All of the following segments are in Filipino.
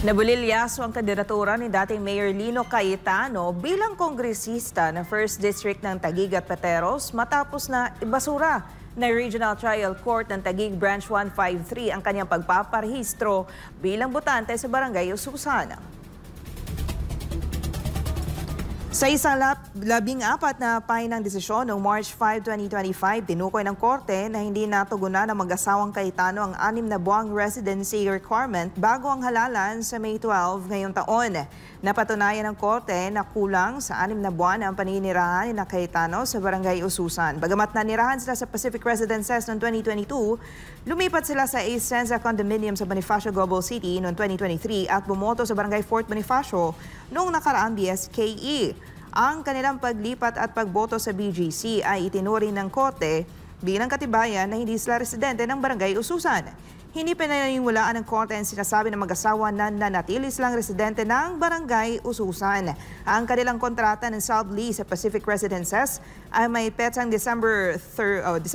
Nabulilyaso ang kandidatura ni dating Mayor Lino Cayetano bilang kongresista ng 1st District ng Taguig at Pateros matapos na ibasura na Regional Trial Court ng Taguig Branch 153 ang kanyang pagpaparehistro bilang botante sa Barangay Ususan. Sa isang 14 na pahinang desisyon noong March 5, 2025, tinukoy ng korte na hindi natugunan ng mag-asawang Cayetano ang 6 na buwang residency requirement bago ang halalan sa May 12 ngayong taon. Napatunayan ng korte na kulang sa 6 na buwan ang paninirahan ni Cayetano sa Barangay Ususan. Bagamat nanirahan sila sa Pacific Residences noong 2022, lumipat sila sa Asenza Condominium sa Bonifacio, Global City noong 2023 at bumoto sa Barangay Fort Bonifacio noong nakaraang BSKE. Ang kanilang paglipat at pagboto sa BGC ay itinuring ng korte bilang katibayan na hindi sila residente ng Barangay Ususan. Hindi pinaniniwalaan ng korte ang sinasabi ng mag-asawa na nanatili silang residente ng Barangay Ususan. Ang kanilang kontrata ng sublease sa Pacific Residences ay may petsang December 10,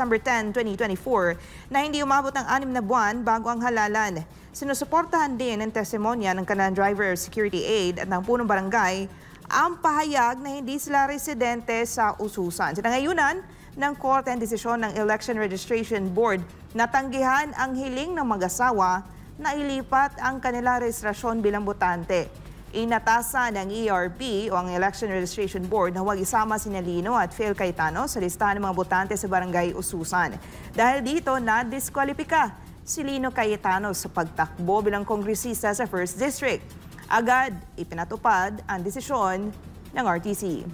2024 na hindi umabot ng 6 na buwan bago ang halalan. Sinusuportahan din ng testimonya ng kanilang driver security aid at ng punong barangay ang pahayag na hindi sila residente sa Ususan. Sinangayunan ng korte ang desisyon ng Election Registration Board na tanggihan ang hiling ng mag-asawa na ilipat ang kanilang rehistrasyon bilang botante. Inatasan ng ERB o ang Election Registration Board na huwag isama sina Lino at Phil Cayetano sa listahan ng mga botante sa Barangay Ususan. Dahil dito, nadiskwalipika si Lino Cayetano sa pagtakbo bilang kongresista sa 1st District. Agad ipinatupad ang desisyon ng RTC.